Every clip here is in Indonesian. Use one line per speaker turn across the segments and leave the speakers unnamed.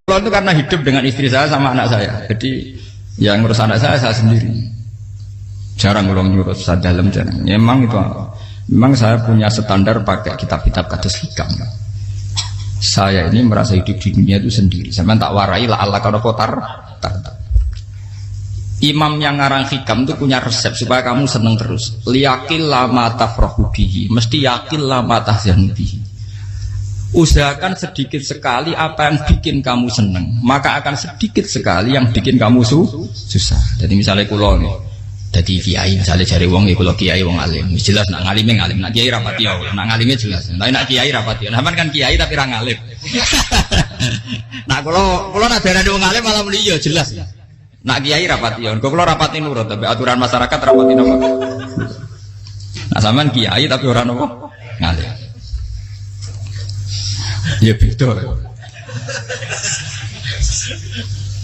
Kalau itu karena hidup dengan istri saya sama anak saya. Jadi yang ngurus anak saya sendiri. Jarang ngurus saya dalam jarang. Memang itu, memang saya punya standar pakai kitab-kitab kados hikam. Saya ini merasa hidup di dunia itu sendiri. Saya tak warai lah Allah kalau kotar. Imam yang ngarang hikam itu punya resep supaya kamu seneng terus. Liyakil lama tafrahu bihi, mesti yakil lama tahzanu bihi. Usahakan sedikit sekali apa yang bikin kamu seneng, maka akan sedikit sekali yang bikin kamu susah. Jadi misalnya kulo nih, jadi kiai misalnya cari wong, kulo kiai wong alim, jelas nak ngalimnya ngalim, nak kiai rapati ya, nak ngalimnya jelas. Tapi nak kiai rapati, nah kan kiai tapi orang ngalim. Nah kulo nak darah wong alim malah meliyo jelas. Nak kiai rapati ya, kulo rapati nurut, tapi aturan masyarakat rapati nopo. Nah sampean kiai tapi orang nopo ngalim. Ya beda.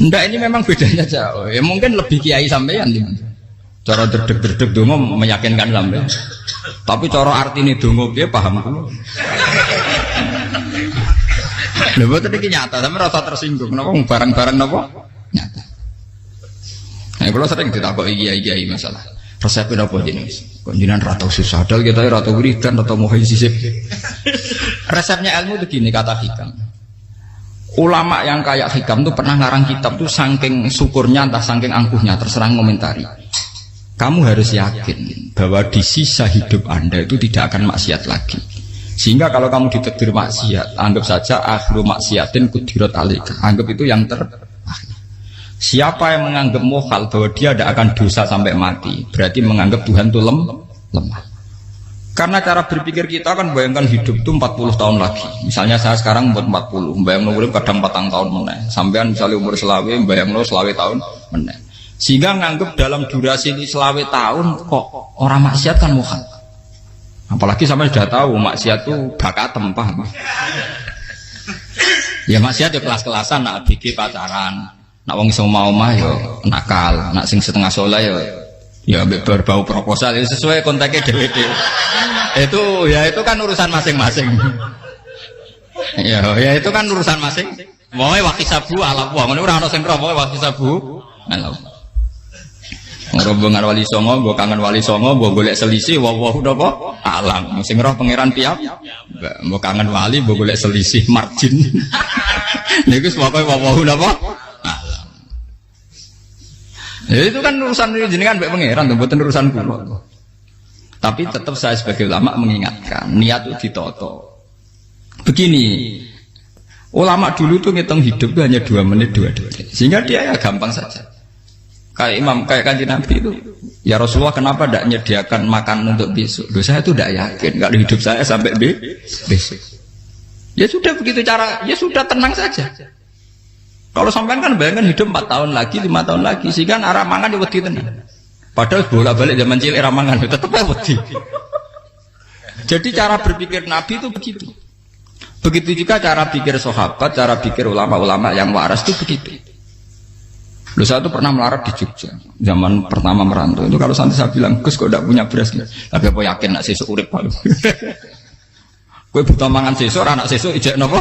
Ndak, ini memang bedanya jauh. Ya mungkin lebih kiai sampean. Cara derdek-derdek dongo meyakinkan sampean. Tapi cara artine dongo piye paham kulo. Lha boten iki nyata, sampe rasa tersinggung. Napa barang-barang napa? Nyata. Nah, kulo sering ditakoki kiai-kiai masalah. Resepnya apa jenis? Kok jenengan ra tau susah, dal kita ra tau wiridan, ra tau muhayyiz. Resepnya ilmu itu gini kata hikam. Ulama yang kayak hikam itu pernah ngarang kitab tuh saking syukurnya entah saking angkuhnya terserah ngomentari. Kamu harus yakin bahwa di sisa hidup Anda itu tidak akan maksiat lagi. Sehingga kalau kamu ditegur maksiat, anggap saja akhiru maksiatin kudirat alika. Anggap itu yang terakhir. Siapa yang menganggap mohal bahwa dia tidak akan dosa sampai mati, berarti menganggap Tuhan itu lemah. Karena cara berpikir kita kan bayangkan hidup itu 40 tahun lagi. Misalnya saya sekarang umur 40, bayang urip kadang 4 tahun meneh. Sampean misalnya umur selawe, bayang selawe tahun meneh. Sehingga menganggap dalam durasi ini selawe tahun kok orang maksiat kan mohal. Apalagi sampai sudah tahu maksiat itu bakatem, paham? Ya maksiat ya kelas-kelasan, nak bikin pacaran. Nak wong iso mau mah yo nakal, nak sing setengah soleh ya berbau proposal ya sesuai kontaknya DWD. Itu kan urusan masing-masing. Ya itu kan urusan masing. Wae wakisabu ala wa ngono ora ono sing ro wae wakisabu ala. Ngrobongan wali songo, mbok kangen wali songo, mbok golek selisih wawahu napa alam. Sing roh pangeran piyam. Mbok kangen wali, mbok golek selisih margin. Niku pokoke wawahu napa ya itu kan urusan jenengan mbek pangeran to, mboten urusan kula. Tapi tetap saya sebagai ulama mengingatkan, niat itu ditoto. Begini, ulama dulu tuh ngitung hidup itu hanya 2 menit 2 detik. Sehingga dia ya gampang saja. Kayak imam, kayak kanjeng Nabi itu, ya Rasulullah kenapa tidak menyediakan makan untuk besok? Loh, saya itu tidak yakin kalau hidup saya sampai besok. Ya sudah begitu cara, ya sudah tenang saja. Kalau sampean kan bayangkan hidup 4 tahun lagi, 5 tahun lagi, sehingga arah mangan ya wedi tenan. Padahal bolak-balik zaman cilik arah mangan tetap wedi. Jadi cara berpikir Nabi itu begitu. Begitu juga cara pikir sahabat, cara pikir ulama-ulama yang waras itu begitu. Loh, saya itu pernah melarat di Jogja, zaman pertama merantau. Itu kalau santai saya bilang, Gus kok tidak punya beras nih? Tapi apa yakin nak sesuk urip Pak? Kowe butuh mangan sesuk, anak sesuk ijek napa?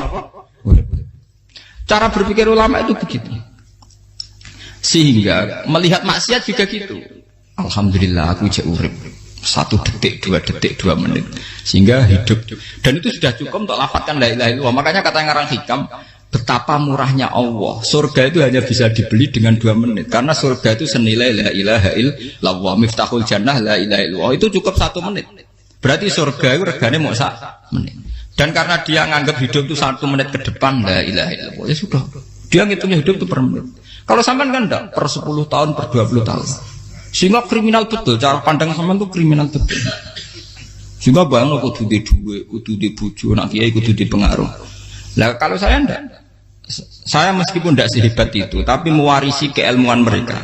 Cara berpikir ulama itu begitu. Sehingga melihat maksiat juga gitu. Alhamdulillah aku ijek urip 1 detik, 2 detik, 2 menit. Sehingga hidup. Dan itu sudah cukup untuk lafadzkan la ilaha illallah. Makanya kata yang ngarang hikam, betapa murahnya Allah. Surga itu hanya bisa dibeli dengan 2 menit. Karena surga itu senilai la ilaha illallah. Miftahul jannah la ilaha illallah. Itu cukup 1 menit. Berarti surga itu regane mau 1 menit. Dan karena dia nganggap hidup itu 1 menit ke depan, la ilaha illallah, ya sudah. Dia ngitungnya hidup itu per menit. Kalau sampean kan enggak, per 10 tahun, per 20 tahun. Sehingga kriminal betul, cara pandang sampean itu kriminal betul. Sehingga bayang kudu di duwe, kudu di bojo, nak kiai kudu di pengaruh. Lah kalau saya enggak. Saya meskipun enggak sehebat itu, tapi mewarisi keilmuan mereka.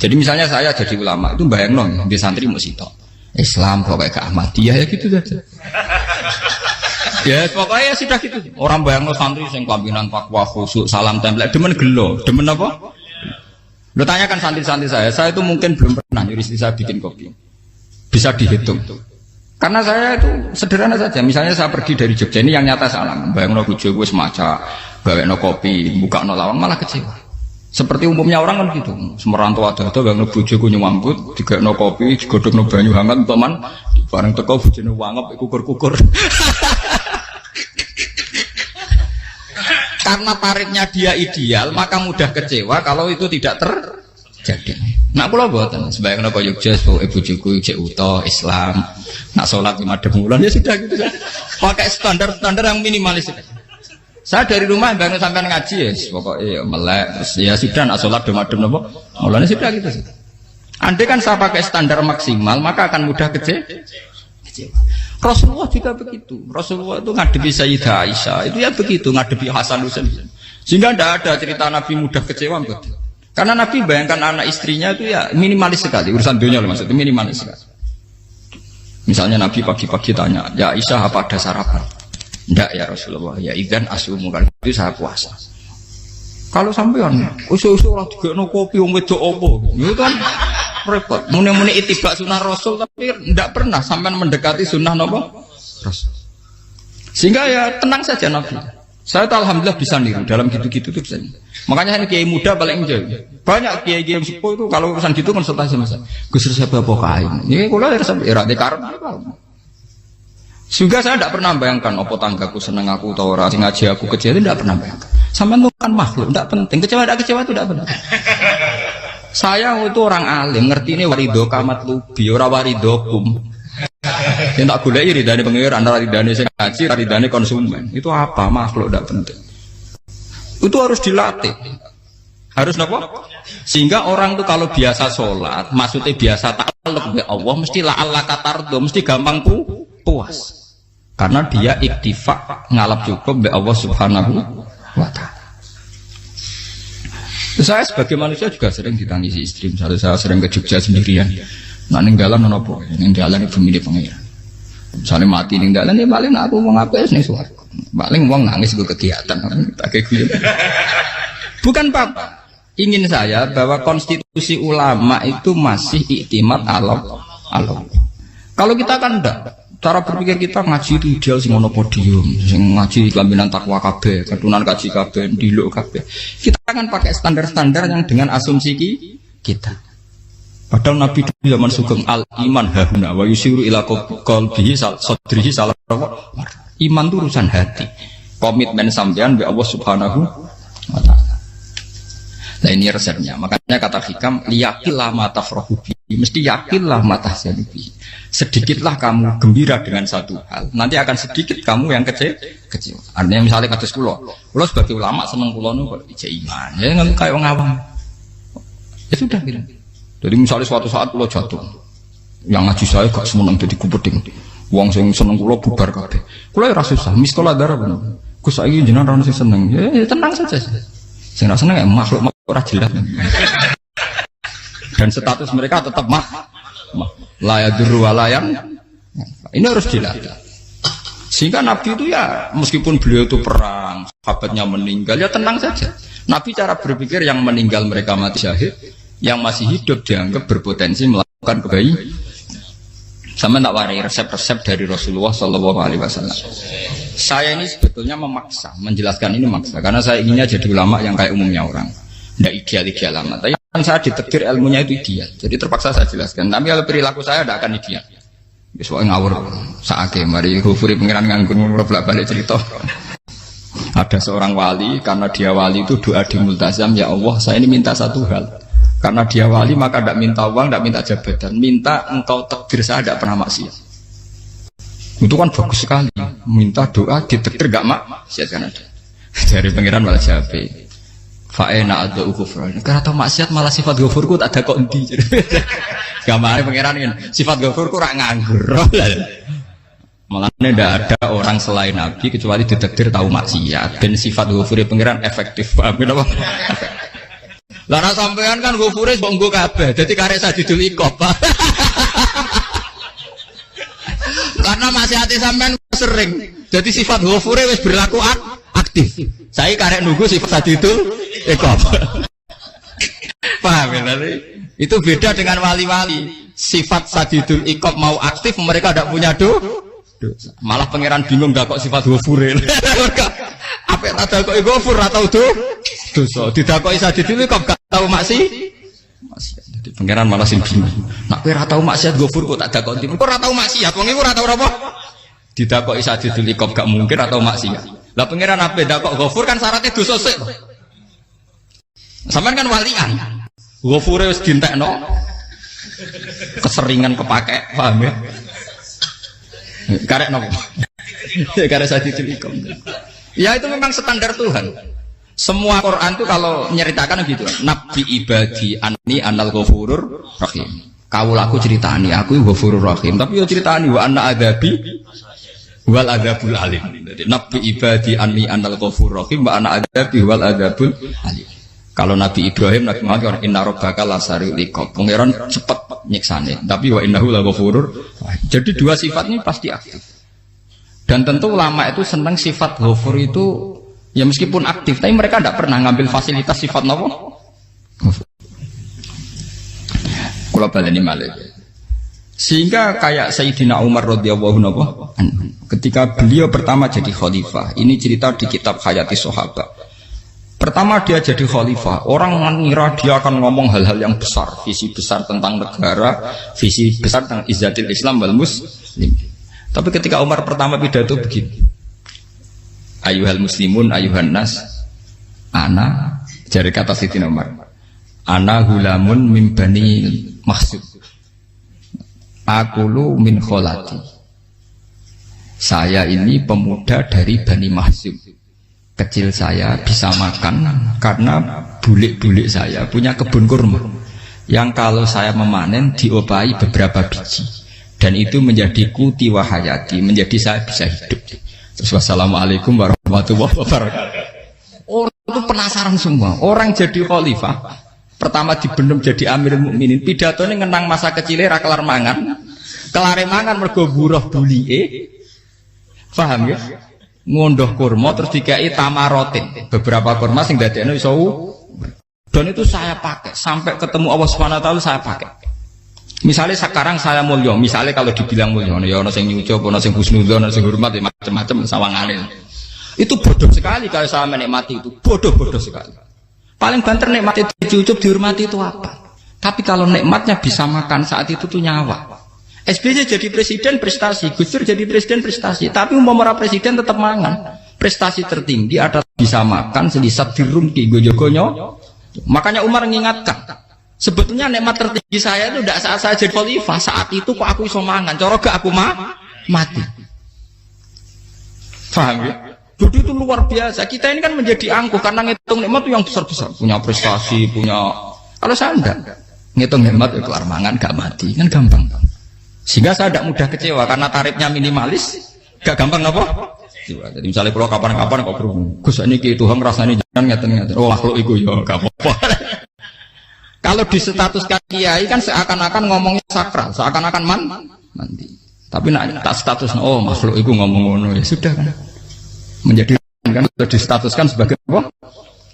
Jadi misalnya saya jadi ulama, itu bayang di santri musitok. Islam pokoknya ke Ahmadiyah ya gitu saja. Ya pokoknya ya sudah gitu. Orang bayangno santri sing kelambinan takwa khusyuk salam tempel demen gelo, demen apa? Lo tanyakan santri-santri saya itu mungkin belum pernah nyuruh istri saya bikin kopi. Bisa dihitung. Karena saya itu sederhana saja. Misalnya saya pergi dari Jogja ini yang nyata salam. Bayangno bojo wis maca gawekno kopi, bukakno lawang malah kecewa. Seperti umumnya orang kan gitu. Semerantau ada bang bojoku nyuambut, digawekno kopi, digodhogno banyu hangat teman, bareng teko bojone wangep kukur-kukur. Karena paritnya dia ideal, maka mudah kecewa kalau itu tidak terjadi. Nak kula mboten, sebayangno kaya Jogja, bojoku cek utuh Islam, nak salat 5 bulan ya sudah gitu. Pakai standar-standar yang minimalis. Saya dari rumah bangun sampai ngaji ya, pokoknya melek, ya sudah nak sholat demadem nopo, mulanya sudah gitu. Andai kan saya pakai standar maksimal, maka akan mudah kecewa. Rasulullah juga begitu. Rasulullah itu ngadepi Sayyidah Aisyah, itu ya begitu ngadepi Hasan Husain. Sehingga tidak ada cerita Nabi mudah kecewa, betul. Karena Nabi bayangkan anak istrinya itu ya minimalis sekali, urusan dunia maksudnya minimalis sekali. Misalnya Nabi pagi-pagi tanya, ya Aisyah apa ada sarapan? Tidak ya Rasulullah, ya idzan asumu kan itu saya puasa. Kalau sampean usul-usul lah digekno kopi wong wedok opo, itu kan repot. Muni-muni itibak sunnah Rasul tapi tidak pernah sampean mendekati sunnah napa Rasul. Sehingga ya tenang saja Nabi. Saya tuh alhamdulillah bisa niru dalam gitu-gitu tuh bisa. Makanya ini kiai muda paling jauh. Banyak kiai-kiai yang sepuh itu kalau urusan gitu konsultasi sama saya. Gus siapa apa kain? Ini kula era dekarep. Juga saya tidak pernah bayangkan apa tanggaku seneng aku atau orang ngaji aku kecewa, tidak pernah bayangkan. Sampai itu kan makhluk, tidak penting. Kecewa tidak kecewa itu tidak penting. Saya itu orang alim, ngerti ini warido kamat lubi, ora warido kum. Yang tak gulai ridane pengiran, antara ridane saya ngaji, ridane konsumen. Itu apa makhluk tidak penting. Itu harus dilatih. Harus apa? Sehingga orang itu kalau biasa sholat, maksudnya biasa ta'alluq bi Allah, mesti la'alla katardo, mesti gampang puas. Karena dia iktifak ngalap cukup be Allah Subhanahu wa ta'ala. Saya sebagai manusia juga sering ditangisi istri. Misalnya saya sering ke Jogja sendirian. Nah ninggalan nopo, ninggalan itu milih pengiran. Misalnya mati ninggalan ya paling aku mau ngapes nih suara. Paling uang nangis gue kegiatan. Bukan apa. Ingin saya bahwa konstitusi ulama itu masih iktimat Allah. Kalau kita kan enggak. Cara berpikir kita ngaji itu ideal sing ono podium, sing ngaji kelaminan takwa kabeh, ketunan kaji kabeh, diluk kabeh. Kita akan pakai standar-standar yang dengan asumsi kita. Padahal Nabi di zaman sugeng al iman hahuna wa yusiru ila qalbihi sadrihi salah. Iman itu urusan hati. Komitmen sampean be Allah Subhanahu wa taala. Nah ini resepnya. Makanya kata hikam liyakillah ma tafrahu bi. Mesti yakinlah ma tahzanu bi. Sedikitlah kamu gembira dengan satu hal, nanti akan sedikit kamu yang kecewa. Artinya misalnya kados kula sebagai ulama seneng kula niku kok ijek iman. Ya nggak kayak wong awam. Ya sudah gitu. Jadi misalnya suatu saat kula jatuh, yang ngaji saya gak semeneng dadi kupeding. Wong sing seneng kula bubar kabeh. Kula ora susah, miskola darah bener. Gus saiki jenengan ora sing seneng. Ya tenang saja. Sing ora seneng ya makhluk ora jelas. Dan status mereka tetap layaduru walayam. Ini harus dilatih. Sehingga Nabi itu ya meskipun beliau itu perang, sahabatnya meninggal, ya tenang saja. Nabi cara berpikir yang meninggal mereka mati syahid, yang masih hidup dianggap berpotensi melakukan kebaikan. Sama tak warai resep-resep dari Rasulullah SAW. Saya ini sebetulnya memaksa, menjelaskan ini maksa, karena saya inginnya jadi ulama yang kayak umumnya orang, tidak ideal amat. Tapi kan saya ditakdir ilmunya itu ideal, jadi terpaksa saya jelaskan. Tapi kalau perilaku saya tidak akan ideal. Soalnya ngawur, saake mari gufuri pengiran nganggur bolak-balik cerita. Ada seorang wali, karena dia wali itu doa di multazam, ya Allah saya ini minta satu hal. Karena dia wali maka tidak minta uang, tidak minta jabatan, minta engkau takdir saya tidak pernah maksiat. Itu kan bagus sekali, minta doa ditakdir gak maksiat kan ada. Dari pengiran malah jabe. Fa'ena ada ukufran. Karena tahu maksiat malah sifat ghafurku tak ada kondi. Gambarnya pengiran ini sifat ghafurku rak nganggur. Malah tidak ada orang selain Nabi kecuali ditakdir tahu maksiat. Dan sifat ghafurnya pengiran efektif. Paham apa? Lara sampean kan ghafure mbok nggo kabeh. Dadi karek sadidul ikop. Karena maksiate sampean sering. Jadi sifat ghafure wis berlaku aktif. Saya karek nunggu sifat sadidul ikop. Paham ya tadi? Itu beda dengan wali-wali. Sifat sadidul ikop mau aktif mereka tidak punya dosa. Malah pangeran bingung gak kok sifat ghafure. Apa tak dakoki ghafur atau dosa. Didakoki sadid itu kok gak tau maksiat. Jadi pangeran malah sing bingung. Nak kowe ora tau maksiat ghafur kok tak dakoki. Kok ora tau maksiat, wong iku ora tau apa? Didakoki sadid itu kok gak mungkin atau maksiat. Lah pangeran ape dakok ghafur kan syaratnya dosa sik. Sampeyan kan walian. Ghafure wis dientekno. Keseringan kepake, paham ya? Karek nopo? Karek sadid itu. Ya itu memang standar Tuhan. Semua Quran itu kalau menyeritakan gitu. Nabi ibadi anni anal ghafurur rahim. Kawulaku ceritani aku ghafurur rahim, tapi yo ceritani wa anna adzabi wal adzabul alim. Jadi Nabi ibadi anni anal ghafurur rahim wa anna adzabi wal adzabul alim. Kalau Nabi Ibrahim, Nabi Muhammad inna rabbaka lasari'ul iqab. Pangeran cepat nyiksane, tapi wa innahu laghafurur. Jadi dua sifat ini pasti aktif. Dan tentu ulama itu senang sifat ghafur itu ya meskipun aktif, tapi mereka tidak pernah ngambil fasilitas sifat nopo. Kula baleni malih. Sehingga kayak Sayyidina Umar radhiyallahu anhu ketika beliau pertama jadi khalifah, ini cerita di kitab Hayati Sahabat. Pertama dia jadi khalifah, orang mengira dia akan ngomong hal-hal yang besar, visi besar tentang negara, visi besar tentang izzatil Islam wal muslim. Tapi ketika Umar pertama pidato begini, Ayyuhal muslimun ayyuhan nas, ana, jari kata Sayyidina Umar, ana hulamun min bani Makhzum, akulu min kholati. Saya ini pemuda dari Bani Makhzum. Kecil saya bisa makan karena bulik-bulik saya punya kebun kurma yang kalau saya memanen diopahi beberapa biji dan itu menjadi kuti wahayati, menjadi saya bisa hidup. Terus wassalamualaikum warahmatullahi wabarakatuh. Orang itu penasaran semua. Orang jadi khalifah pertama dibendem jadi Amirul Mukminin, pidatonya ngenang masa kecilnya ra kelar mangan, kelare mangan mergo buruh bulike. Paham ya? Ngondoh kurma terus dikai tamarotin, beberapa kurma sing dadekno iso dan itu saya pakai sampai ketemu Allah Subhanahu wa taala saya pakai. Misalnya sekarang saya mulya, misalnya kalau dibilang mulya ya ana sing nyucup, ana sing husnudzon, ana sing hormat macam-macam sawangane. Itu bodoh sekali kalau saya menikmati itu, bodoh sekali. Paling banter nikmati dicucup dihormati itu apa? Tapi kalau nikmatnya bisa makan saat itu tuh nyawa. SBY jadi presiden prestasi, Gus Dur jadi presiden prestasi, tapi umpama presiden tetap mangan. Prestasi tertinggi adalah bisa makan selisat dirumki gojogonyo. Makanya Umar mengingatkan, sebetulnya nikmat tertinggi saya itu tidak saat saya jadi khalifah, saat itu kok aku iso mangan, cara gak aku mati. Paham ya? Jadi itu luar biasa. Kita ini kan menjadi angkuh karena ngitung nikmat itu yang besar-besar, punya prestasi, punya. Kalau saya enggak ngitung nikmat itu kelar mangan gak mati, kan gampang. Sehingga saya tidak mudah kecewa karena tarifnya minimalis, gak gampang apa? Jadi misalnya kalau kapan-kapan kok berhubung, Gus ini Tuhan rasanya jangan ngeten-ngeten. Oh makhluk itu ya gak apa-apa. Kalau di status kiai kan seakan-akan ngomongnya sakral, seakan-akan mandi. Tapi nak tak status, oh makhluk itu ngomong-ngomong ya sudah kan. Menjadi kan sudah distatuskan sebagai apa?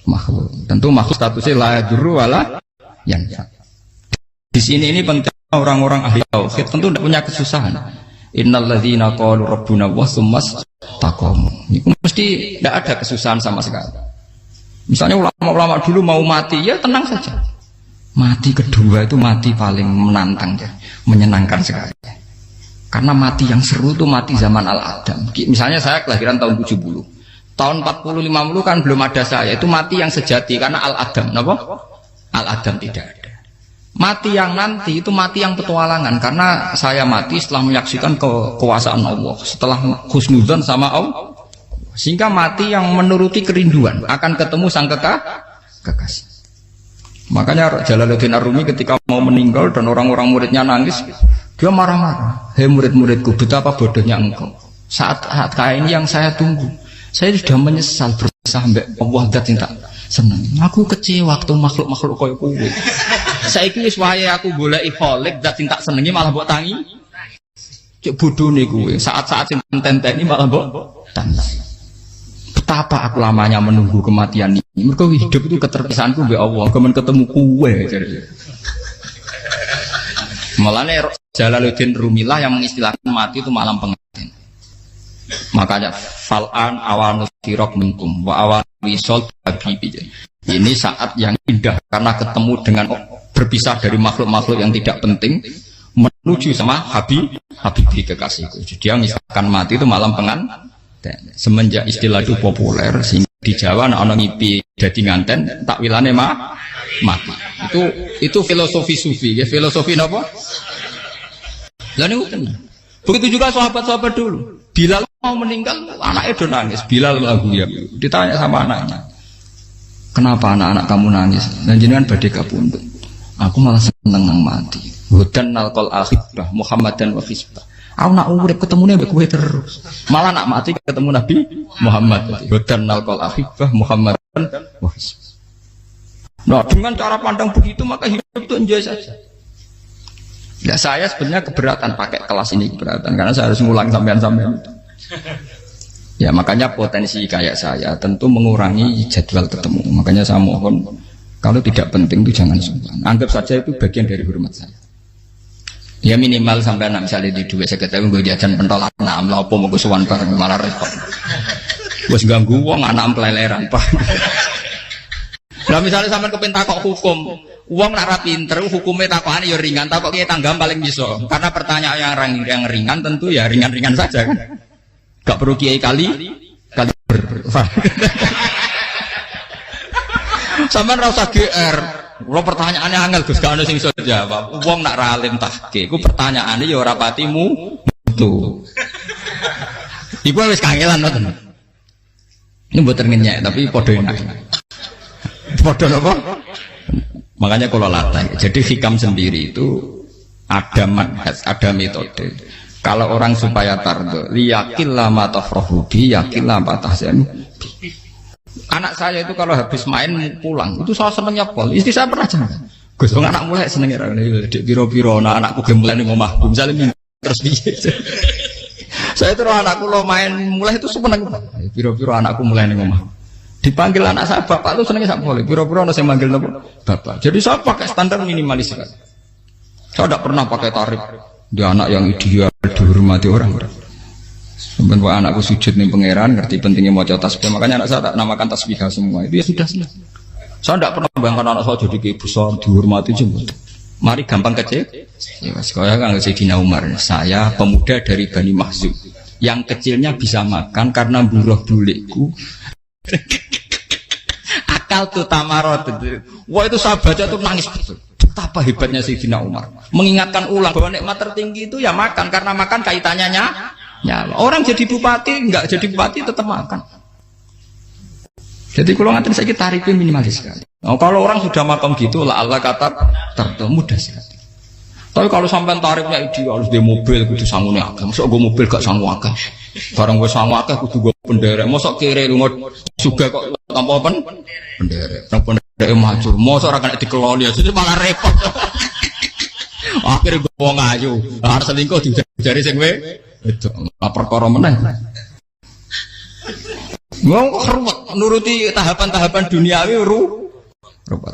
Makhluk. Tentu makhluk statusnya la yadurru wala yanfa. Di sini ini penting. Orang-orang ahli tauhid tentu tidak punya kesusahan. Innalladzina qalu rabbuna wa tsummas taqamu. Itu mesti tidak ada kesusahan sama sekali. Misalnya ulama-ulama dulu mau mati, ya tenang saja. Mati kedua itu mati paling menantang ya, menyenangkan sekali. Karena mati yang seru itu mati zaman Al-Adam. Misalnya saya kelahiran tahun 70. Tahun 40-50 kan belum ada saya, itu mati yang sejati karena Al-Adam, kenapa? Al-Adam tidak ada. Mati yang nanti itu mati yang petualangan karena saya mati setelah menyaksikan kekuasaan Allah, setelah husnudzon sama Allah, sehingga mati yang menuruti kerinduan akan ketemu sang kekasih. Makanya Jalaluddin Ar-Rumi ketika mau meninggal dan orang-orang muridnya nangis, dia marah-marah. Hei murid-muridku, betapa bodohnya engkau. Saat kayak ini yang saya tunggu, saya sudah menyesal berusaha sampai Allah dat tak senang. Aku kecewa waktu makhluk-makhluk koyo kowe. Saiki wis wayahe aku goleki kholik dat tak senengi malah mbok tangi. Cek bodone kowe. Saat-saat sing tenteni malah mbok tangi. Betapa aku lamanya menunggu kematian ini. Mergo hidup itu keterpisahanku mbek Allah, kemen ketemu kowe. Malane Jalaluddin Rumilah yang mengistilahkan mati itu malam pengantin. Makanya fal'an awanus sirok minkum wa awan wisol habibi. Ini saat yang indah karena ketemu dengan berpisah dari makhluk-makhluk yang tidak penting menuju sama habibi kekasihku. Dia misalkan mati itu malam pengantin. Semenjak istilah itu populer sehingga di Jawa ana ngipi dadi nganten takwilane mati. Itu filosofi sufi, ya filosofi napa? Lah niku tenan. Begitu juga sahabat-sahabat dulu. Bilal mau meninggal, anaknya udah nangis. Bilal lagu ya. Ditanya sama anaknya, kenapa anak-anak kamu nangis? Dan jenengan badhe kapundhut. Aku malah seneng nang mati. Hudan nalqal akhibah Muhammadan wa hisbah. Aku nak urip ketemune mbek kowe terus. Malah nak mati ketemu Nabi Muhammad. Hudan nalqal akhibah Muhammadan wa hisbah. Nah, dengan cara pandang begitu maka hidup itu enjoy saja. Ya saya sebenarnya keberatan pakai kelas ini, keberatan karena saya harus ngulang sampean-sampean. Ya makanya potensi kayak saya tentu mengurangi jadwal ketemu. Makanya saya mohon kalau tidak penting itu jangan sungkan. Anggap saja itu bagian dari hormat saya. Ya minimal sampai anak misalnya di dua saya ketahui gue jajan pentolan, nah apa mau gue suwan bareng malah repot. Gue ganggu uang anak peleleran pak. Nah misalnya sampai kepentak kok hukum, uang nak pinter, hukumnya takokan ya ringan, takok kita tanggam paling bisa. Karena pertanyaan yang ringan tentu ya ringan-ringan saja kan. Gak perlu kiai kali sampai rasa GR. Kalau pertanyaannya angel Gus gak ada sing iso jawab. Uang nak ralim tahke, ku pertanyaannya ya ora patimu itu. Iku wis kangelan ngoten. Ini buat ngenyek tapi podo enak. Podo apa? Makanya kalau latih. Jadi hikam sendiri itu ada manhaj, ada metode. Kalau orang supaya tardo, yakin lama tafrohubi, yakin lama tahzanu. Anak saya itu kalau habis main pulang, itu saya senengnya pol. Istri saya pernah jangan. Gus, anak mulai senengnya. Dek biro-biro, anakku gemulai nih ngomahku. Misalnya terus biye. Saya terus anakku lo main mulai itu seneng. Biro-biro anakku mulai nih ngomahku. Dipanggil anak saya bapak itu senengnya sak boleh. Biro-biro ada yang manggil bapak. Jadi saya pakai standar minimalis sekali. Saya tidak pernah pakai tarif. Dia anak yang ideal dihormati orang-orang. Sebenarnya anakku sujud nih pangeran, ngerti pentingnya mau tasbih. Makanya anak saya tak namakan tasbih semua. Itu ya sudah selesai. Saya tidak pernah bayangkan anak saya jadi kayak besar dihormati jemput. Mari gampang kecil. Ya, sekolah kan Sayyidina Umar. Saya pemuda dari Bani Mahzub. Yang kecilnya bisa makan karena buruh bulikku. Akal tuh tamarot. Wah itu saya baca tuh nangis betul. Betapa hebatnya Sayyidina Umar. Mengingatkan ulang bahwa nikmat tertinggi itu ya makan karena makan kaitannya nyala. Orang jadi bupati enggak jadi bupati tetap makan. Jadi kalau ngantin saya tarifnya minimalis sekali. Oh, kalau orang sudah makan gitu lah Allah kata tertentu mudah sekali. Tapi kalau sampai tarifnya ideal harus di mobil kudu sangune akeh. Mosok gue mobil gak sangu akeh. Barang gue sangu akeh kudu gue penderek. Mosok kere lunga juga kok tanpa penderek. Nang penderek maju. Mosok ora kena dikeloni jadi malah repot. Akhirnya gue wong ayu. Harus selingkuh dijari sing itu perkara meneh. Wong ruwet nuruti tahapan-tahapan duniawi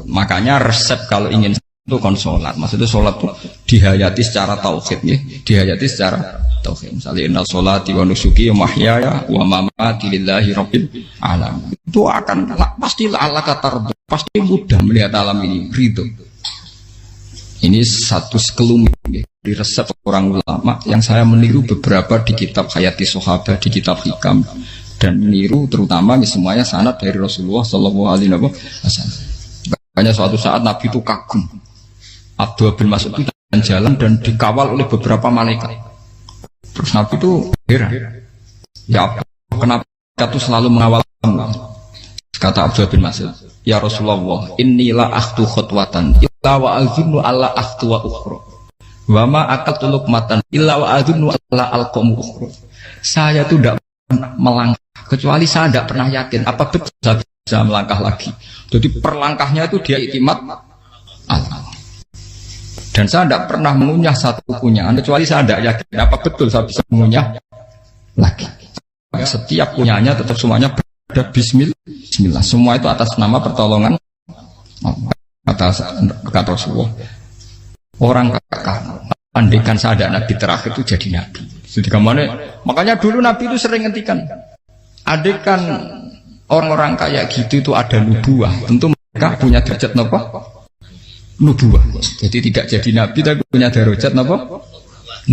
makanya resep kalau ingin itu kon sholat. Maksudnya sholat itu dihayati secara tauhid ya. Dihayati secara tauhid. Misalnya inna sholati wa nusuki wa mahyaya wa mamati lillahi rabbil alamin. Itu akan pasti Allah kata pasti mudah melihat alam ini ridho. Ini satu sekelumit ya, di resep orang ulama yang saya meniru beberapa di kitab Hayati Sahabat, di kitab Hikam dan meniru terutama semuanya sanad dari Rasulullah Shallallahu Alaihi Wasallam. Makanya suatu saat Nabi itu kagum. Abdullah bin Mas'ud itu jalan dan dikawal oleh beberapa malaikat. Terus Nabi itu heran. Ya kenapa itu selalu mengawal kamu? Kata Abdullah bin Mas'ud, ya Rasulullah, inilah akhtu khutwatan illa wa azunnu alla akhtu wa ukhra wa ma aqaltu luqmatan illa wa azunnu alla alqamu ukhra. Saya itu tidak pernah melangkah kecuali saya tidak pernah yakin apa betul saya bisa melangkah lagi. Jadi perlangkahnya itu dia iktimat Allah. Dan saya tidak pernah mengunyah satu kunyahan kecuali saya tidak yakin apa betul saya bisa mengunyah lagi. Setiap kunyahnya tetap semuanya ada bismillah. Semua itu atas nama pertolongan atas kata Rasulullah. Orang kakak andekan saya ada nabi terakhir itu jadi nabi. Jadi kemana? Makanya dulu Nabi itu sering ngendikan, adekan orang-orang kayak gitu itu ada nubuah, tentu mereka punya derajat napa? Nubuah. Jadi tidak jadi Nabi tapi punya derajat napa?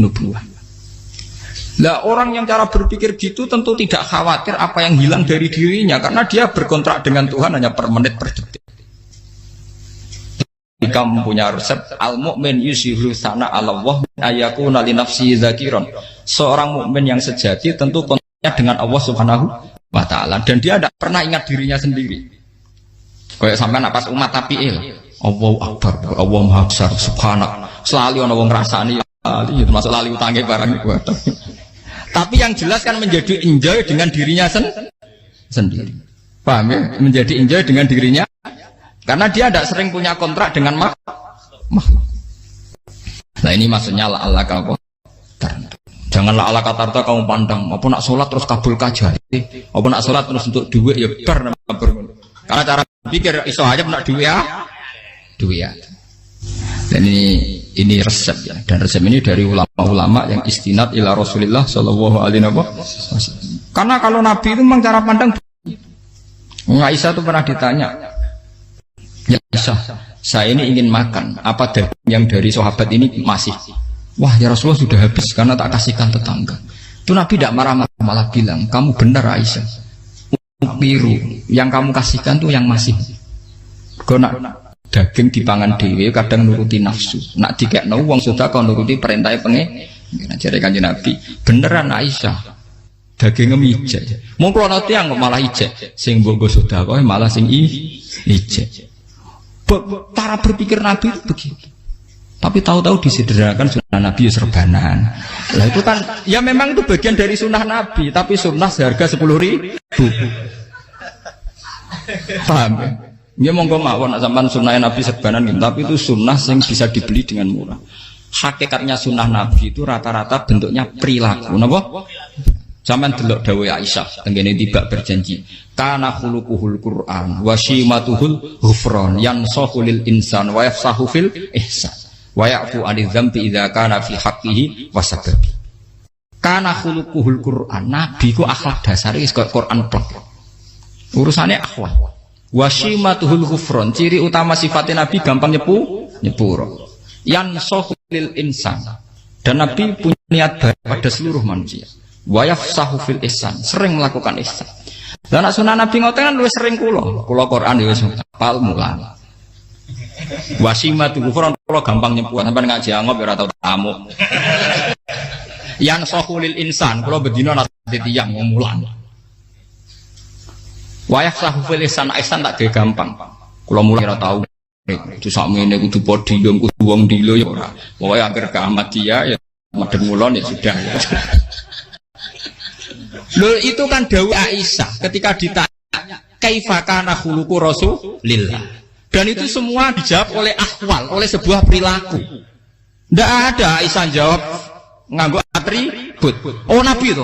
Nubuah. Lah orang yang cara berpikir gitu tentu tidak khawatir apa yang hilang dari dirinya karena dia berkontrak dengan Tuhan hanya per menit per detik. Kamu punya resep al-mu'min yusiru sana Allah ayakuna li nafsi zakiron. Seorang mukmin yang sejati tentu kontraknya dengan Allah Subhanahu wa taala dan dia tidak pernah ingat dirinya sendiri. Kayak sampean pas umat tapiil, Allahu akbar, Allah maha besar, subhanak. Selalu ana wong ngrasani lali termasuk lali utange barang iku. Tapi yang jelas kan menjadi enjoy dengan dirinya sendiri. Paham ya? Menjadi enjoy dengan dirinya karena dia tidak sering punya kontrak dengan makhluk. Nah ini maksudnya Allah kamu. Janganlah Allah kata kamu pandang. Apa nak sholat terus kabul kajar. Apa nak sholat terus untuk duit ya bar. Karena cara pikir iso aja nak duit ya. Dan ini resep ya. Dan resep ini dari ulama-ulama yang istinad ila Rasulillah sallallahu alaihi wasallam. Karena kalau Nabi itu memang cara pandang. Aisyah itu pernah ditanya, ya Aisyah, saya ini ingin makan, apa daging yang dari sahabat ini masih? Wah ya Rasulullah sudah habis karena tak kasihkan tetangga. Itu Nabi tidak marah-marah, malah bilang, kamu benar Aisyah. Biru yang kamu kasihkan tuh yang masih. Kau nak daging dipangan dewe kadang nuruti nafsu. Nak dikekno wong sudah kau nuruti perintah pengen. Jadi Kanjeng Nabi, beneran Aisyah. Dagingnya ijek. Mau kalau nanti yang malah ijek. Sing bogo sudah kau malah sing ijek. Cara berpikir Nabi itu begitu. Tapi tahu-tahu disederhanakan sunnah Nabi ya serbanan. Lah itu kan ya memang itu bagian dari sunnah Nabi, tapi sunnah seharga 10.000. Paham ya? Ya monggo mawon sampean sunnah Nabi serbanan gitu, tapi itu sunnah yang bisa dibeli dengan murah. Hakikatnya sunnah Nabi itu rata-rata bentuknya perilaku. Napa? Sampeyan delok dawuh Aisyah tengene tibak berjanji. Kana khuluquhul Qur'an wa shimatuhul ghufran yansahu lil insan wa yafsahu fil ihsan. Wa ya'fu 'anil dzambi idza kana fi haqqihi wa sababi. Kana khuluquhul Qur'an, Nabi ku akhlak dasare wis kaya Quran plek. Urusane akhlak. Wa shimatuhul ghufran, ciri utama sifatnya Nabi gampang nyepuro. Yansahu lil insan. Dan Nabi punya niat baik pada seluruh manusia. Wa yafsahu fil ihsan, sering melakukan ihsan. Lah nek sunah Nabi ngoten kan luwih sering kula Quran ya wis hafal mulang. Wasimatu ghufran kula gampang nyebut sampean ngaji angop ya ora tau tamu. Yang sahulil insan kula bedina nate tiyang mulang. Wa yafsahu fil ihsan tak gampang. Kula mulang ora tau. Itu sakmene kudu podium kudu wong dilo ya ora. Pokoke anggere kiamat dia ya madhep mulon ya sudah. Loh itu kan dawuh Aisyah ketika ditanya kaifa kana khuluqu Rasulillah. Dan itu semua dijawab oleh ahwal, oleh sebuah perilaku. Tidak ada Aisyah jawab nganggo atribut. Oh Nabi itu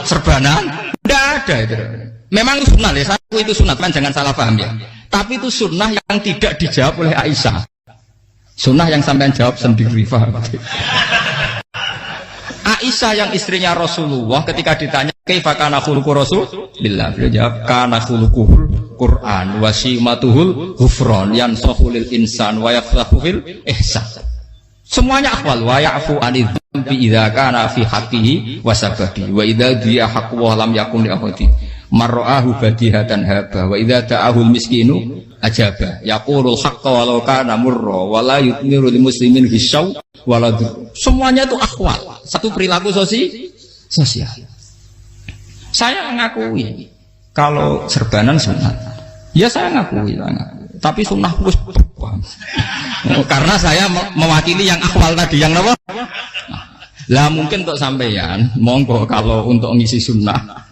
serbanan. Tidak ada itu. Memang itu sunnah ya, itu sunnah kan jangan salah paham ya. Tapi itu sunnah yang tidak dijawab oleh Aisyah. Sunnah yang sampean jawab sendiri paham. Aisyah yang istrinya Rasulullah ketika ditanya kaifa kana khuluqu Rasulillah, beliau jawab kana khuluquhul Qur'an wa simatuhul ghufran yansahu lil insan wa yafsahu fil ihsan. Semuanya akhwal wa ya'fu 'anil dzambi idza kana fi haqqihi wa sababi wa idza dia haqqu wa lam yakun li ahadi marra'ahu badihatan haba wa idza ta'ahul miskinu ajaba yaqulul haqqa walau kana murra wa la yutmiru lil muslimin hisau wala. Semuanya itu akhwal, satu perilaku sosial. Saya mengakui kalau serbanan sunat, ya saya ngakui. Tapi sunnah plus karena saya mewakili yang akhwal tadi, yang apa? Lah mungkin untuk sampeyan, monggo kalau untuk ngisi sunnah.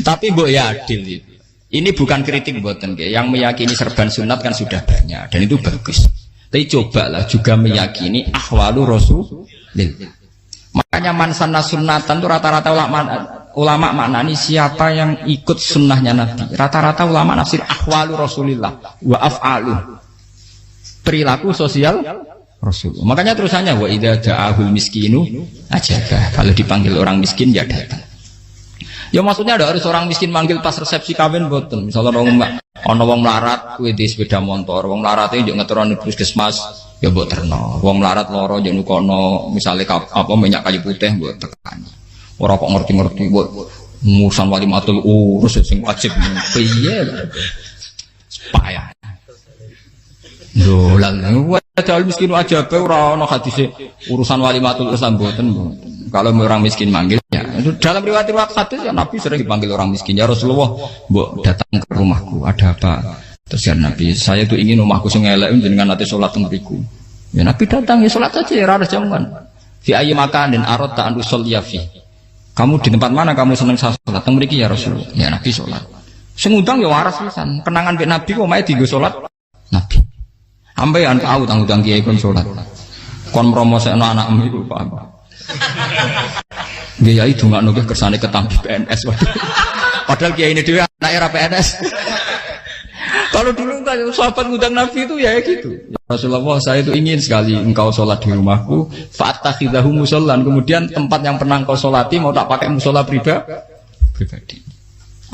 Tapi mbok ya adil. Ini bukan kritik mboten nggih. Yang meyakini serban sunat kan sudah banyak dan itu bagus. Tapi cobalah juga meyakini ahwalu Rasulillah. Makanya mansanna sunnatan itu rata-rata ulama maknani siapa yang ikut sunnahnya Nabi. Rata-rata ulama nafsir ahwalu Rasulillah wa af'alu. Perilaku sosial Rasulullah. Makanya terusannya wa idza ja'ahul miskinu ajabah. Kalau dipanggil orang miskin ya datang. Ya maksudnya ada harus orang miskin manggil pas resepsi kawin boten. Misalnya ana wong melarat kuwi di sepeda motor, wong melarat iki yo ngeteroni puskesmas ya mbok terno. Wong melarat loro yo nukono misale apa minyak kayu putih mbok tekani. Ora kok ngerti-ngerti mbok musan walimatul urus sing wajib piye. Payah. Lho lan padahal miskin aja pe ora ana hadise urusan walimatul Islam mboten. Kalau orang miskin manggil ya dalam riwayat hadis ya Nabi sering dipanggil orang miskin. Ya Rasulullah, mbok datang ke rumahku, ada apa? Terus ya Nabi, saya tuh ingin rumahku sing elek jenengan nate salat teng mriku. Ya Nabi datang ya salat saja ya ora jaman. Fi ayyi makanin aradta an usolliya fi. Kamu di tempat mana kamu seneng salat teng mriki ya Rasulullah. Ya Nabi salat. Sing ngundang ya waras pisan. Kenangan mek Nabi kok mae dienggo salat Nabi. Ampean tahu tanggung kiai kon salat. Kon mromosekno anakmu iku paham. Dia itu nggak nunggu kersane ketampi PNS. Padahal kiai ini dia anak era PNS. Kalau dulu sahabat ngundang Nabi itu ya gitu. Ya Rasulullah, saya itu ingin sekali engkau sholat di rumahku. Fatakhidahu musollan. Kemudian tempat yang pernah engkau sholati mau tak pakai musola pribadi.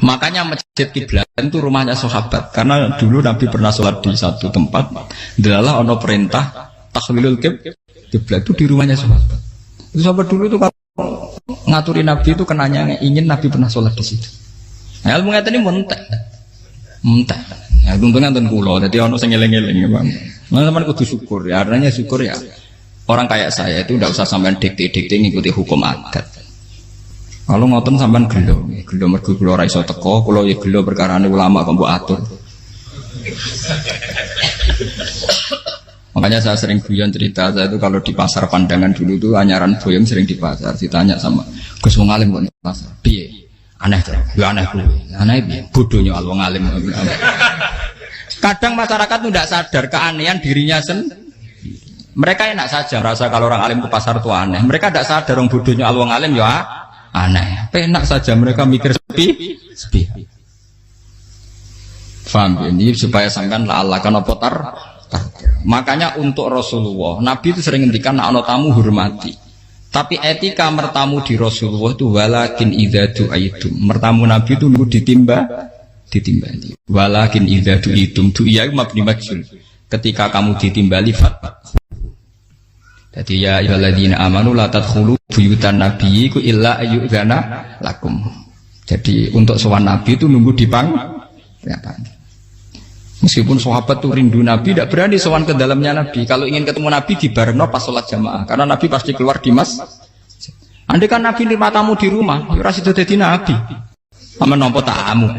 Makanya masjid kiblat itu rumahnya sahabat. Karena dulu Nabi pernah sholat di satu tempat. Adalah ono perintah tahlilul kiblat itu di rumahnya sahabat. Sahabat dulu itu kalau ngaturi Nabi itu kenanya ingin Nabi pernah sholat di situ. Nah, ilmu ngeten ini mentek. Ya untungnya enten kula, dadi ono sing eling-eling ya, Bang. Nah, sampean kudu syukur ya. Artinya syukur ya. Orang kayak saya itu ndak usah sampean dikte-dikte ngikuti hukum adat. Kalau ngoten sampean gelo mergo kula ora iso teko, kula ya gelo perkarane ulama kok mbok atur. Makanya saya sering guyon cerita saya itu kalau di pasar Pandangan dulu itu anyaran boyong sering di pasar ditanya sama Gus wong alim kok di pasar piye aneh tuh ya aneh kuwi aneh piye bodohnya wong alim. Kadang masyarakat itu tidak sadar keanehan dirinya sendiri. Mereka enak saja merasa kalau orang alim ke pasar itu aneh. Mereka tidak sadar orang bodohnya wong alim ya aneh. Enak saja mereka mikir sepi. Faham ini supaya sampean la'alla kana potar. Makanya untuk Rasulullah Nabi itu sering ngendikan ana tamu hormati. Tapi etika mertamu di Rasulullah itu walakin idza du'aitum. Mertamu Nabi itu nunggu ditimbali. Walakin idza du'itum du'iya mabni majhul. Ketika kamu ditimbali fat. Jadi ya ayyuhalladzina amanu la tadkhulu buyutan nabiyyi illa ayyudzana lakum. Jadi untuk sowan Nabi itu nunggu dipang. Meskipun sahabat tuh rindu Nabi, tidak berani sowan ke dalamnya Nabi. Kalau ingin ketemu Nabi di barengno pas sholat jamaah, karena Nabi pasti keluar di mas. Andai kan Nabi nerima tamu di rumah, ora sido dadi Nabi. Sama nampa tamu.